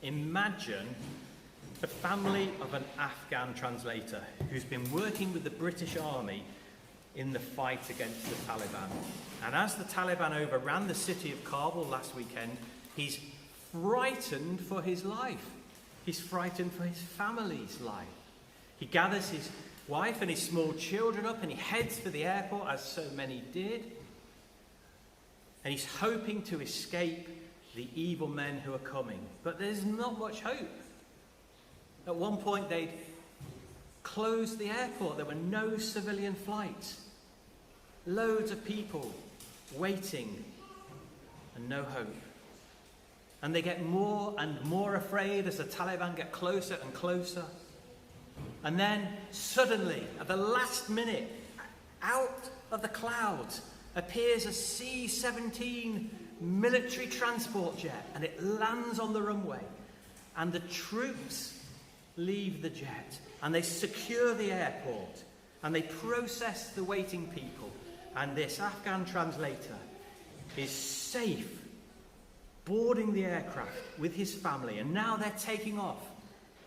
imagine the family of an Afghan translator who's been working with the British Army in the fight against the Taliban. And as the Taliban overran the city of Kabul last weekend, he's frightened for his life. He's frightened for his family's life. He gathers his wife and his small children up and he heads for the airport, as so many did. And he's hoping to escape the evil men who are coming. But there's not much hope. At one point they'd closed the airport. There were no civilian flights. Loads of people waiting and no hope. And they get more and more afraid as the Taliban get closer and closer. And then suddenly, at the last minute, out of the clouds appears a C-17 military transport jet, and it lands on the runway. And the troops leave the jet, and they secure the airport, and they process the waiting people. And this Afghan translator is safe, boarding the aircraft with his family, and now they're taking off,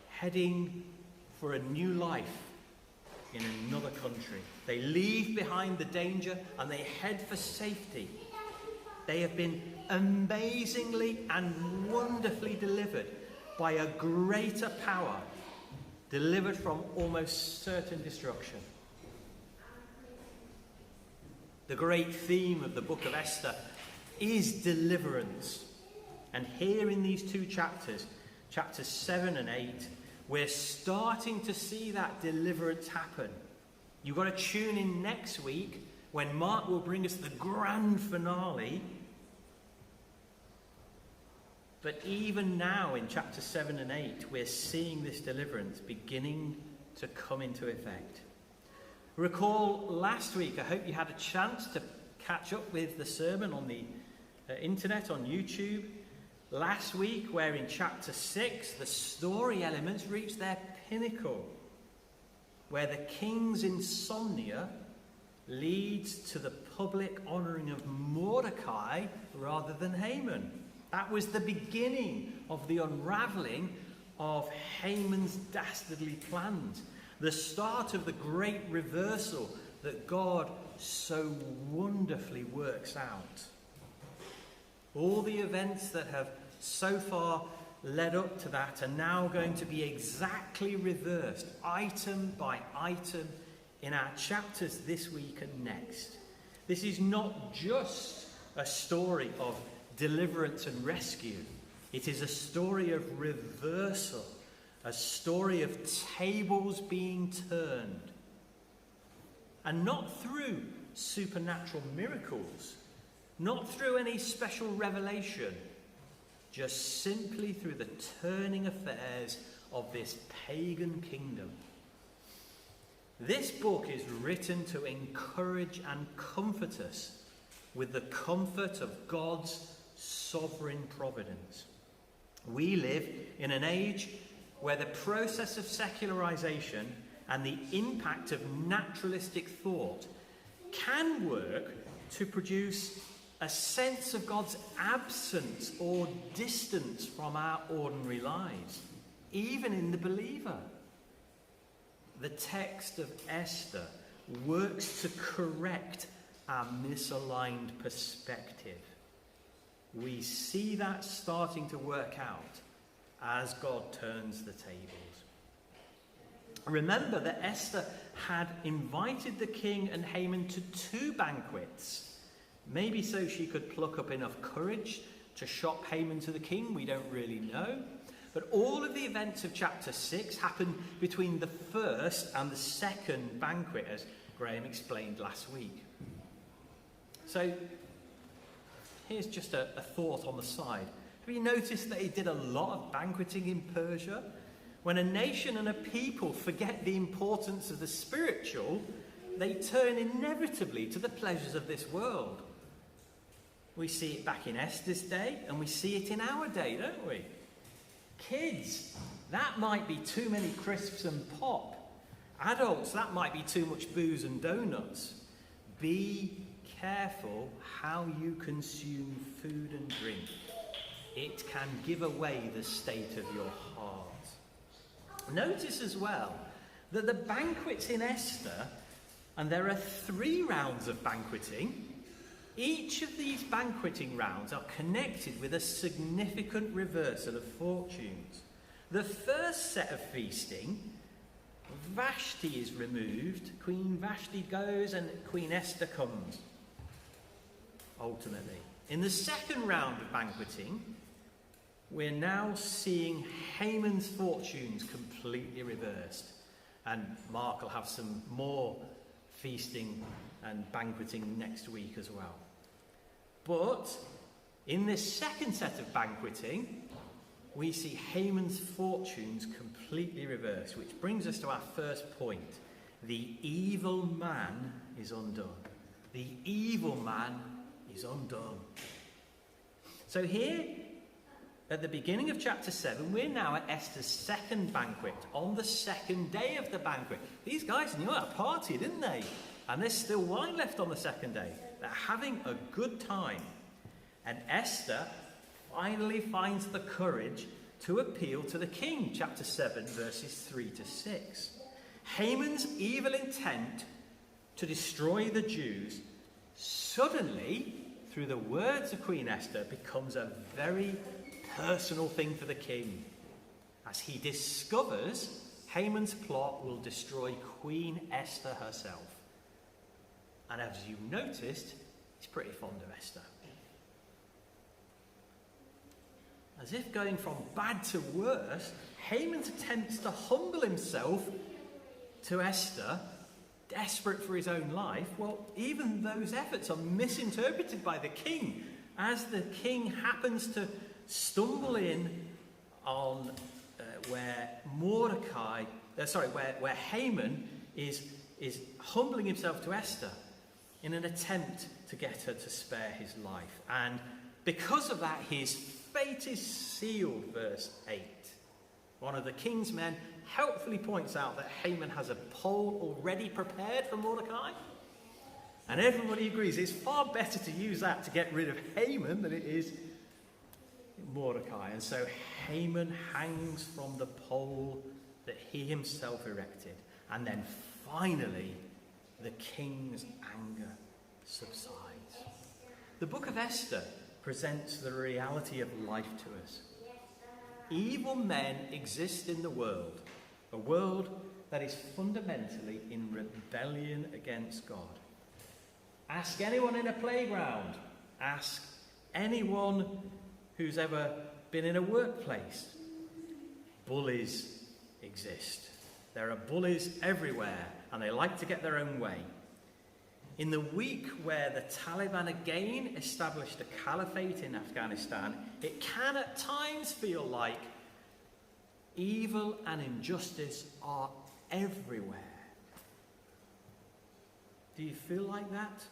heading for a new life in another country. They leave behind the danger and they head for safety. They have been amazingly and wonderfully delivered by a greater power, delivered from almost certain destruction. The great theme of the book of Esther is deliverance. And here in these two chapters, chapters 7 and 8, we're starting to see that deliverance happen. You've got to tune in next week when Mark will bring us the grand finale. But even now in chapter 7 and 8, we're seeing this deliverance beginning to come into effect. Recall last week, I hope you had a chance to catch up with the sermon on the internet, on YouTube. Last week, where in chapter 6, the story elements reach their pinnacle, where the king's insomnia leads to the public honouring of Mordecai rather than Haman. That was the beginning of the unravelling of Haman's dastardly plans, the start of the great reversal that God so wonderfully works out. All the events that have so far led up to that are now going to be exactly reversed, item by item, in our chapters this week and next. This is not just a story of deliverance and rescue. It is a story of reversal, a story of tables being turned. And not through supernatural miracles, not through any special revelation, just simply through the turning affairs of this pagan kingdom. This book is written to encourage and comfort us with the comfort of God's sovereign providence. We live in an age where the process of secularization and the impact of naturalistic thought can work to produce a sense of God's absence or distance from our ordinary lives, even in the believer. The text of Esther works to correct our misaligned perspective. We see that starting to work out as God turns the tables. Remember that Esther had invited the king and Haman to 2 banquets. Maybe so she could pluck up enough courage to shop Haman to the king, we don't really know. But all of the events of chapter 6 happen between the first and the second banquet, as Graham explained last week. So here's just a thought on the side. Have you noticed that he did a lot of banqueting in Persia? When a nation and a people forget the importance of the spiritual, they turn inevitably to the pleasures of this world. We see it back in Esther's day, and we see it in our day, don't we? Kids, that might be too many crisps and pop. Adults, that might be too much booze and donuts. Be careful how you consume food and drink. it can give away the state of your heart. Notice as well that the banquets in Esther, and there are 3 rounds of banqueting, each of these banqueting rounds are connected with a significant reversal of fortunes. The first set of feasting, Vashti is removed, Queen Vashti goes and Queen Esther comes, ultimately. In the second round of banqueting, we're now seeing Haman's fortunes completely reversed. And Mark will have some more feasting and banqueting next week as well. But in this second set of banqueting, we see Haman's fortunes completely reversed, which brings us to our first point. The evil man is undone. The evil man is undone. So here, at the beginning of chapter 7, we're now at Esther's second banquet, on the second day of the banquet. These guys knew how to party, didn't they? And there's still wine left on the second day. They're having a good time. And Esther finally finds the courage to appeal to the king. Chapter 7, verses 3 to 6. Haman's evil intent to destroy the Jews suddenly, through the words of Queen Esther, becomes a very personal thing for the king, as he discovers Haman's plot will destroy Queen Esther herself. And as you noticed, he's pretty fond of Esther. As if going from bad to worse, Haman attempts to humble himself to Esther, desperate for his own life. Well, even those efforts are misinterpreted by the king, as the king happens to stumble in on where Haman is humbling himself to Esther in an attempt to get her to spare his life. And because of that, his fate is sealed, verse 8. One of the king's men helpfully points out that Haman has a pole already prepared for Mordecai. And everybody agrees it's far better to use that to get rid of Haman than it is Mordecai. And so Haman hangs from the pole that he himself erected. And then finally, the king's anger subsides. The book of Esther presents the reality of life to us. Evil men exist in the world, a world that is fundamentally in rebellion against God. Ask anyone in a playground. Ask anyone who's ever been in a workplace. Bullies exist. There are bullies everywhere, and they like to get their own way. In the week where the Taliban again established a caliphate in Afghanistan, it can at times feel like evil and injustice are everywhere. Do you feel like that?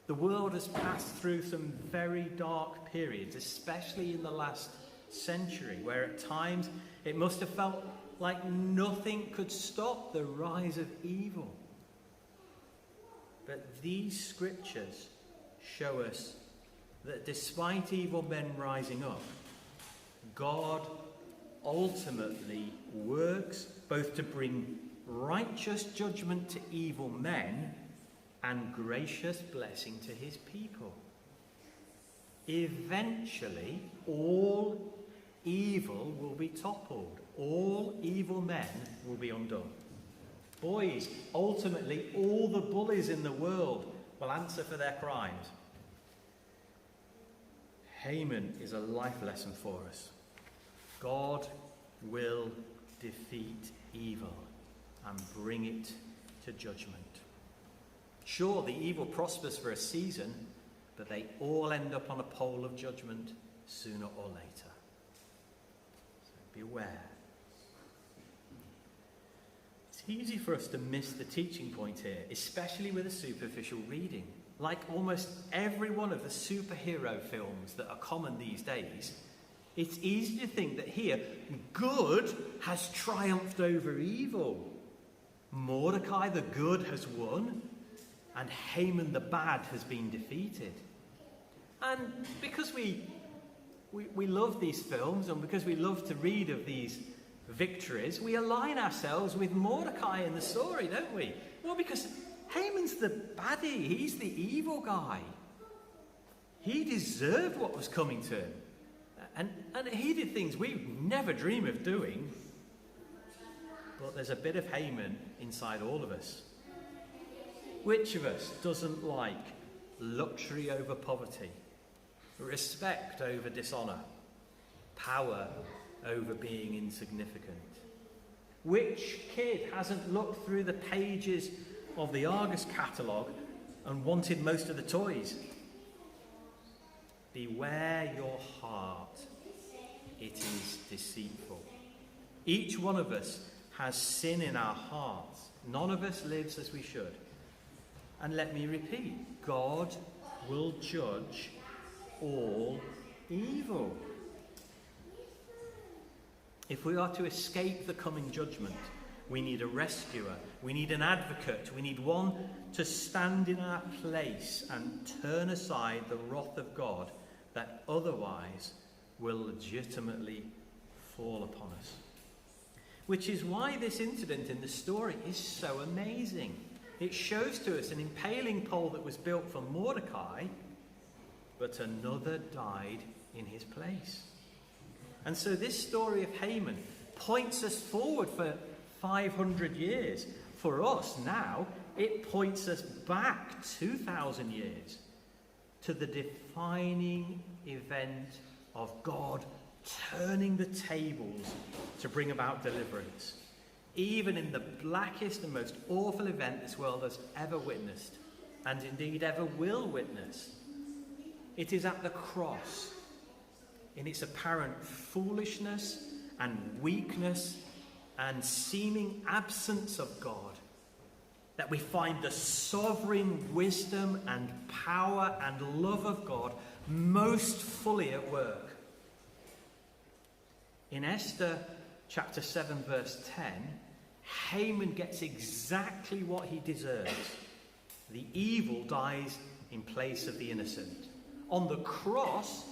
The world has passed through some very dark periods, especially in the last century, where at times it must have felt like nothing could stop the rise of evil. But these scriptures show us that despite evil men rising up, God ultimately works both to bring righteous judgment to evil men and gracious blessing to his people. Eventually, all evil will be toppled. All evil men will be undone. Boys, ultimately, all the bullies in the world will answer for their crimes. Haman is a life lesson for us. God will defeat evil and bring it to judgment. Sure, the evil prospers for a season, but they all end up on a pole of judgment sooner or later. So beware. It's easy for us to miss the teaching point here, especially with a superficial reading. Like almost every one of the superhero films that are common these days, it's easy to think that here, good has triumphed over evil. Mordecai the good has won, and Haman the bad has been defeated. And because we we love these films, and because we love to read of these victories, we align ourselves with Mordecai in the story, don't we? Well, because Haman's the baddie, he's the evil guy. He deserved what was coming to him. And he did things we never dream of doing. But there's a bit of Haman inside all of us. Which of us doesn't like luxury over poverty, respect over dishonour, power over being insignificant? Which kid hasn't looked through the pages of the Argos catalogue and wanted most of the toys? Beware your heart, it is deceitful. Each one of us has sin in our hearts. None of us lives as we should. And let me repeat, God will judge all evil. If we are to escape the coming judgment, we need a rescuer, we need an advocate, we need one to stand in our place and turn aside the wrath of God that otherwise will legitimately fall upon us. Which is why this incident in the story is so amazing. It shows to us an impaling pole that was built for Mordecai, but another died in his place. And so this story of Haman points us forward for 500 years. For us now, it points us back 2,000 years to the defining event of God turning the tables to bring about deliverance, even in the blackest and most awful event this world has ever witnessed, and indeed ever will witness. It is at the cross, in its apparent foolishness and weakness and seeming absence of God, that we find the sovereign wisdom and power and love of God most fully at work. In Esther chapter 7 verse 10, Haman gets exactly what he deserves. The evil dies in place of the innocent. On the cross,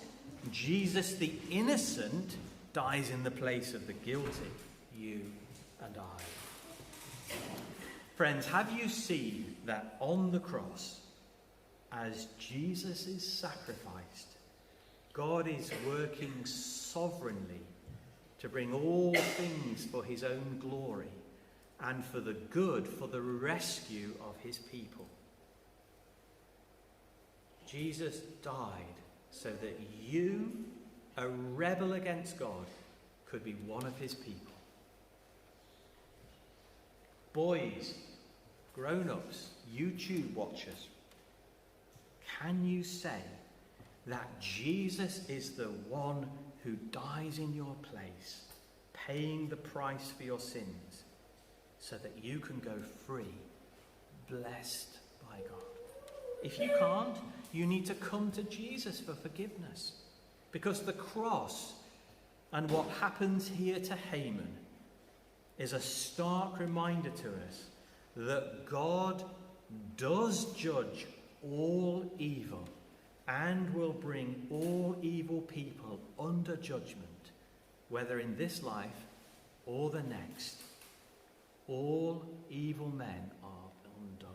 Jesus the innocent dies in the place of the guilty, you and I. Friends, have you seen that on the cross, as Jesus is sacrificed, God is working sovereignly to bring all things for his own glory and for the good, for the rescue of his people. Jesus died so that you, a rebel against God, could be one of his people. Boys, grown-ups, YouTube watchers, can you say that Jesus is the one who dies in your place, paying the price for your sins, so that you can go free, blessed by God? If you can't, you need to come to Jesus for forgiveness, because the cross and what happens here to Haman is a stark reminder to us that God does judge all evil and will bring all evil people under judgment, whether in this life or the next. All evil men are undone.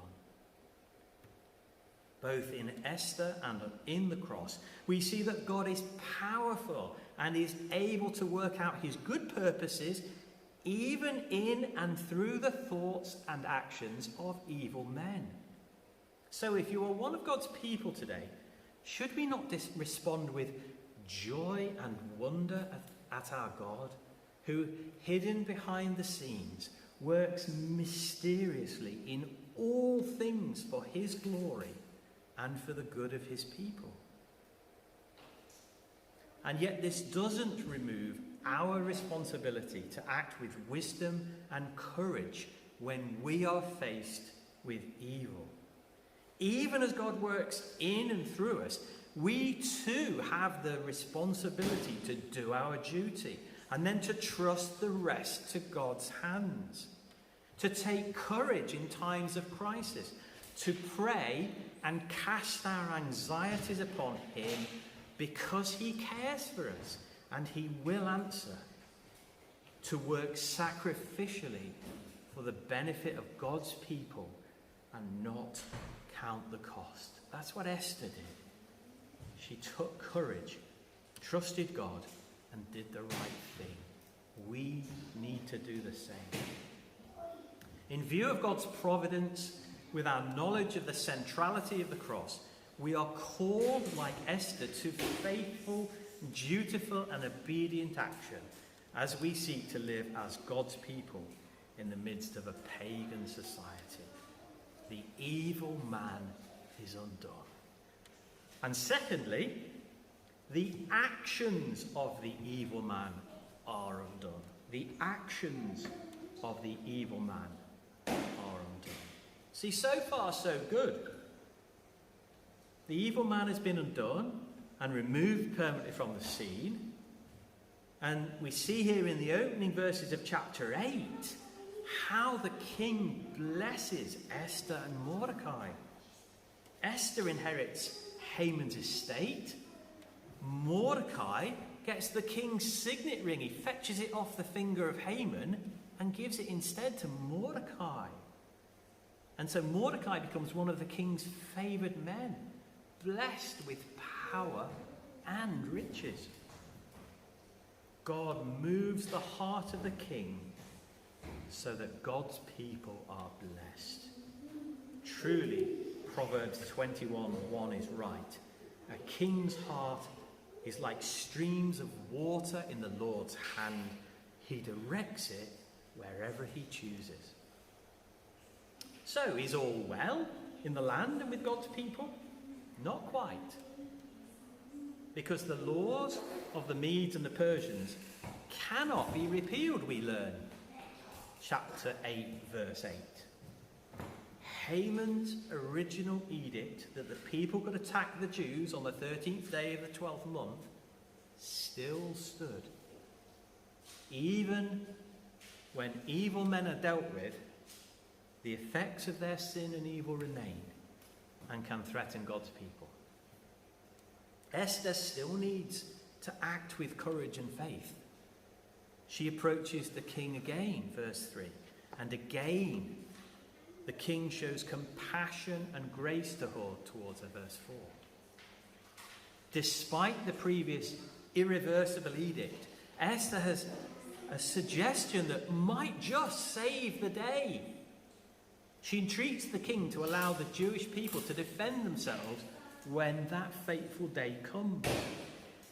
Both in Esther and in the cross, we see that God is powerful and is able to work out his good purposes even in and through the thoughts and actions of evil men. So if you are one of God's people today, should we not respond with joy and wonder at our God, who, hidden behind the scenes, works mysteriously in all things for his glory and for the good of his people? And yet this doesn't remove our responsibility to act with wisdom and courage when we are faced with evil. Even as God works in and through us, we too have the responsibility to do our duty and then to trust the rest to God's hands, to take courage in times of crisis, to pray and cast our anxieties upon him because he cares for us and he will answer, to work sacrificially for the benefit of God's people and not count the cost. That's what Esther did. She took courage, trusted God, and did the right thing. We need to do the same. In view of God's providence, with our knowledge of the centrality of the cross, we are called, like Esther, to faithful, dutiful, and obedient action as we seek to live as God's people in the midst of a pagan society. The evil man is undone. And secondly, the actions of the evil man are undone. The actions of the evil man are undone. See, so far so good. The evil man has been undone and removed permanently from the scene. And we see here in the opening verses of chapter 8 how the king blesses Esther and Mordecai. Esther inherits Haman's estate. Mordecai gets the king's signet ring. He fetches it off the finger of Haman and gives it instead to Mordecai. And so Mordecai becomes one of the king's favoured men, blessed with power and riches. God moves the heart of the king so that God's people are blessed. Truly, Proverbs 21:1 is right. A king's heart is like streams of water in the Lord's hand. He directs it wherever he chooses. So, is all well in the land and with God's people? Not quite. Because the laws of the Medes and the Persians cannot be repealed, we learn. Chapter 8, verse 8. Haman's original edict that the people could attack the Jews on the 13th day of the 12th month still stood. Even when evil men are dealt with, the effects of their sin and evil remain and can threaten God's people. Esther still needs to act with courage and faith. She approaches the king again, verse 3, and again the king shows compassion and grace to her towards her, verse 4. Despite the previous irreversible edict, Esther has a suggestion that might just save the day. She entreats the king to allow the Jewish people to defend themselves when that fateful day comes.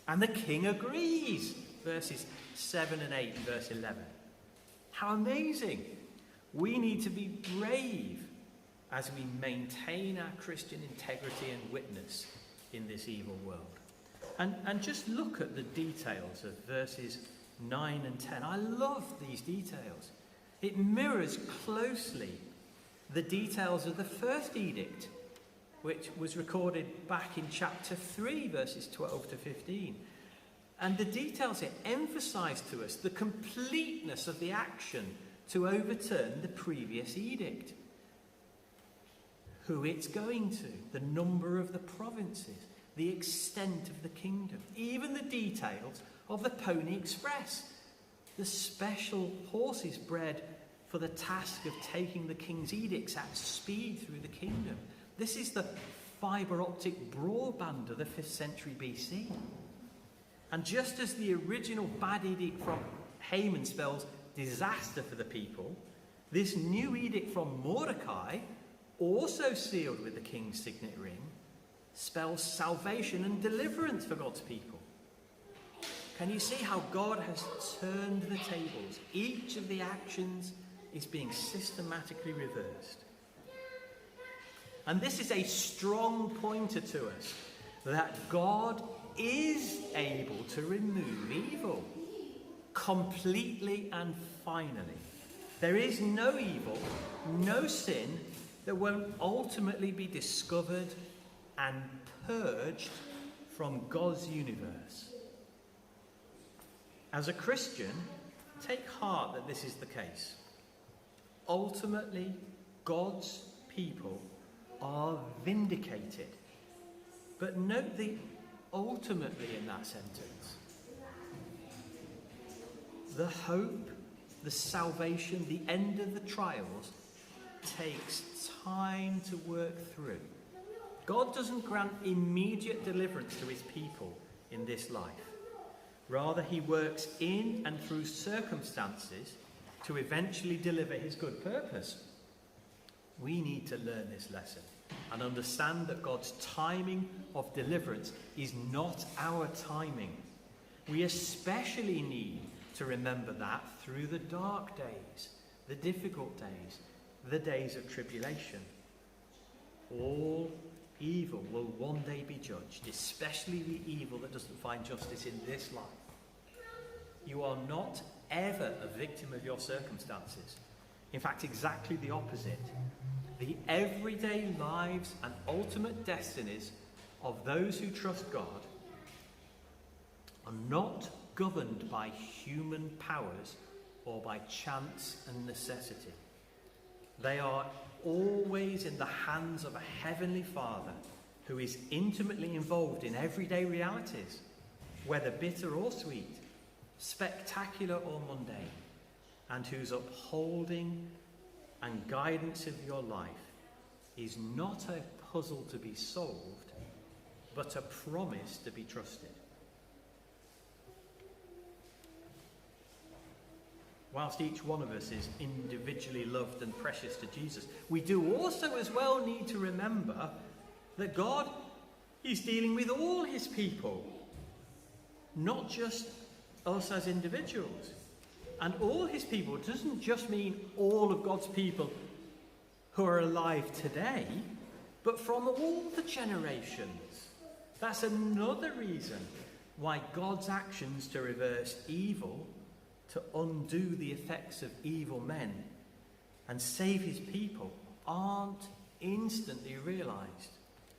And the king agrees, verses 7 and 8 and verse 11. How amazing! We need to be brave as we maintain our Christian integrity and witness in this evil world. And just look at the details of verses 9 and 10. I love these details. It mirrors closely the details of the first edict, which was recorded back in chapter 3, verses 12 to 15. And the details here emphasize to us the completeness of the action to overturn the previous edict. Who it's going to, the number of the provinces, the extent of the kingdom, even the details of the Pony Express, the special horses bred for the task of taking the king's edicts at speed through the kingdom. This is the fibre optic broadband of the 5th century BC. And just as the original bad edict from Haman spells disaster for the people, this new edict from Mordecai, also sealed with the king's signet ring, spells salvation and deliverance for God's people. Can you see how God has turned the tables? Each of the actions is being systematically reversed. And this is a strong pointer to us that God is able to remove evil completely and finally. There is no evil, no sin that won't ultimately be discovered and purged from God's universe. As a Christian, take heart that this is the case. Ultimately, God's people are vindicated. But note the ultimately in that sentence. The hope, the salvation, the end of the trials takes time to work through. God doesn't grant immediate deliverance to his people in this life. Rather, he works in and through circumstances to eventually deliver his good purpose. We need to learn this lesson and understand that God's timing of deliverance is not our timing. We especially need to remember that through the dark days, the difficult days, the days of tribulation. All evil will one day be judged, especially the evil that doesn't find justice in this life. You are not ever a victim of your circumstances. In fact, exactly the opposite. The everyday lives and ultimate destinies of those who trust God are not governed by human powers or by chance and necessity. They are always in the hands of a heavenly Father who is intimately involved in everyday realities, whether bitter or sweet, spectacular or mundane, and whose upholding and guidance of your life is not a puzzle to be solved, but a promise to be trusted. Whilst each one of us is individually loved and precious to Jesus, we do also as well need to remember that God is dealing with all his people, not just us as individuals. And all his people doesn't just mean all of God's people who are alive today, but from all the generations. That's another reason why God's actions to reverse evil, to undo the effects of evil men and save his people, aren't instantly realised.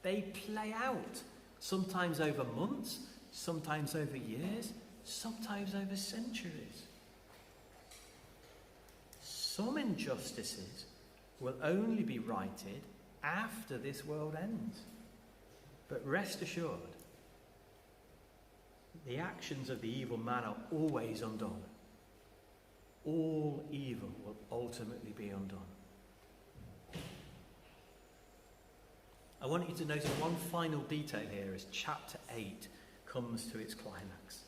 They play out, sometimes over months, sometimes over years, sometimes over centuries. Some injustices will only be righted after this world ends. But rest assured, the actions of the evil man are always undone. All evil will ultimately be undone. I want you to notice one final detail here as chapter 8 comes to its climax.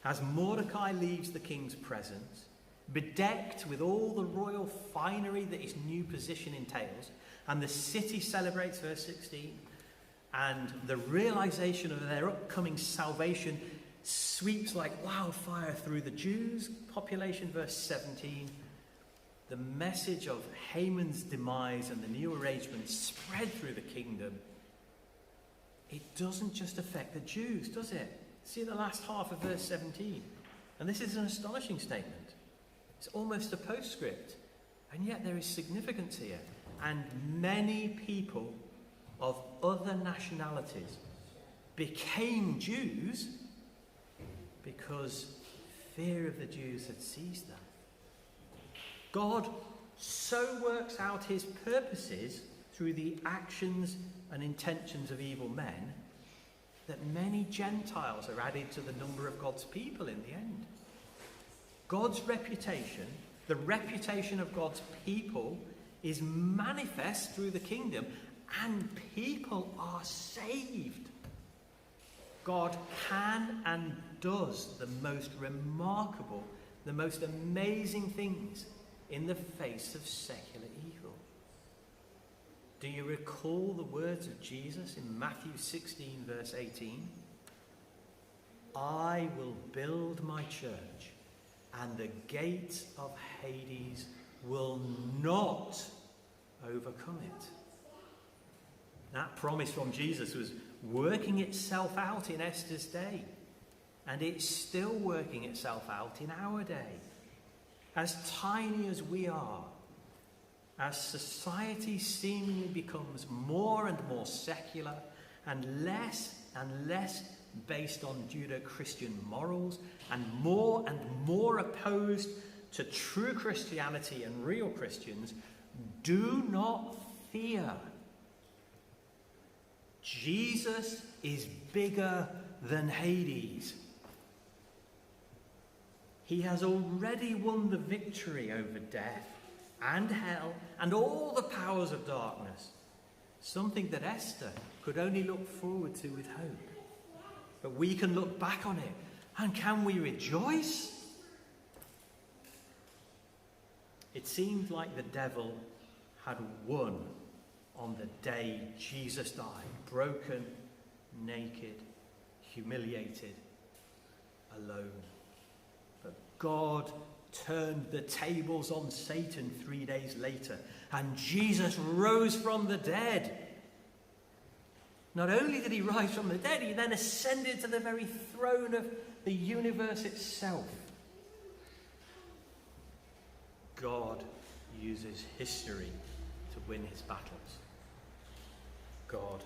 As Mordecai leaves the king's presence, bedecked with all the royal finery that his new position entails, and the city celebrates, verse 16, and the realization of their upcoming salvation sweeps like wildfire through the Jews' population, verse 17, the message of Haman's demise and the new arrangement spread through the kingdom. It doesn't just affect the Jews, does it? See the last half of verse 17. And this is an astonishing statement. It's almost a postscript, and yet there is significance here. And many people of other nationalities became Jews because fear of the Jews had seized them. God so works out his purposes through the actions and intentions of evil men that many Gentiles are added to the number of God's people in the end. God's reputation, the reputation of God's people, is manifest through the kingdom, and people are saved. God can and does the most remarkable, the most amazing things in the face of secular evil. Do you recall the words of Jesus in Matthew 16, verse 18? I will build my church, and the gates of Hades will not overcome it. That promise from Jesus was working itself out in Esther's day, and it's still working itself out in our day. As tiny as we are, as society seemingly becomes more and more secular and less based on Judeo-Christian morals and more opposed to true Christianity and real Christians, do not fear. Jesus is bigger than Hades. He has already won the victory over death and hell and all the powers of darkness, something that Esther could only look forward to with hope. But we can look back on it, and can we rejoice? It seemed like the devil had won on the day Jesus died, broken, naked, humiliated, alone. But God turned the tables on Satan 3 days later, and Jesus rose from the dead. Not only did he rise from the dead, he then ascended to the very throne of the universe itself. God uses history to win his battles. God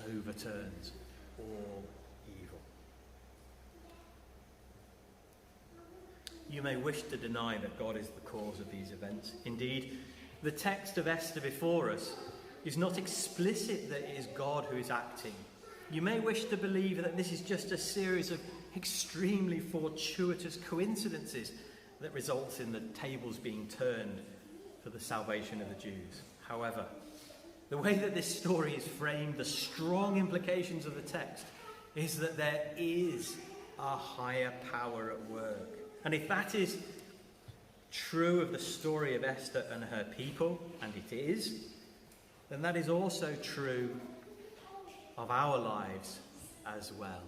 overturns all evil. You may wish to deny that God is the cause of these events. Indeed, the text of Esther before us is not explicit that it is God who is acting. You may wish to believe that this is just a series of extremely fortuitous coincidences that results in the tables being turned for the salvation of the Jews. However, the way that this story is framed, the strong implications of the text, is that there is a higher power at work. And if that is true of the story of Esther and her people, and it is, then that is also true of our lives as well.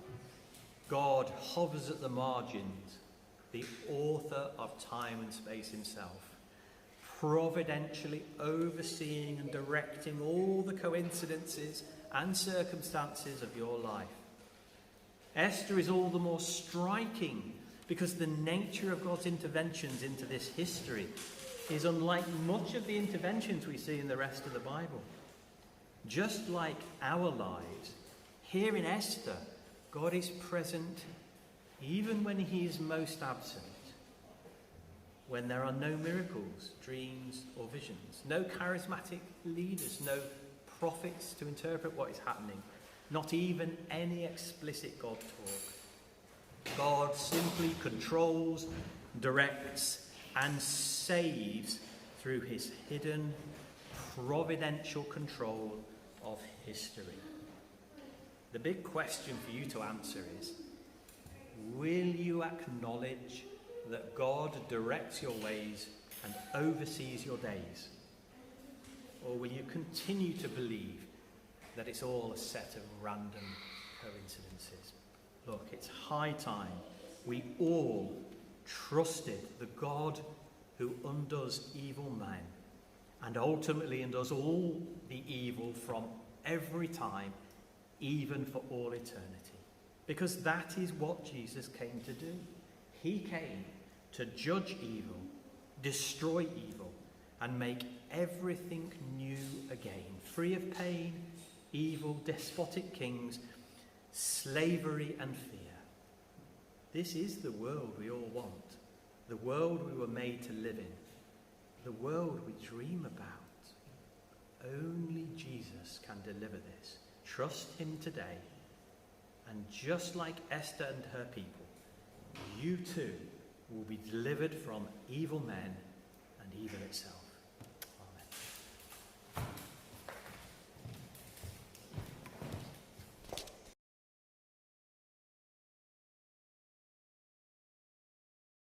God hovers at the margins, the author of time and space himself, providentially overseeing and directing all the coincidences and circumstances of your life. Esther is all the more striking because the nature of God's interventions into this history is unlike much of the interventions we see in the rest of the Bible. Just like our lives, here in Esther, God is present even when he is most absent. When there are no miracles, dreams or visions, no charismatic leaders, no prophets to interpret what is happening, not even any explicit God talk. God simply controls, directs and saves through his hidden providential control of history. The big question for you to answer is, will you acknowledge that God directs your ways and oversees your days? Or will you continue to believe that it's all a set of random coincidences? Look, it's high time we all trusted the God who undoes evil men and ultimately undoes all the evil from every time, even for all eternity. Because that is what Jesus came to do. He came to judge evil, destroy evil, and make everything new again, free of pain, evil, despotic kings, slavery and fear. This is the world we all want, the world we were made to live in, the world we dream about. Only Jesus can deliver this. Trust him today, and just like Esther and her people, you too will be delivered from evil men and evil itself.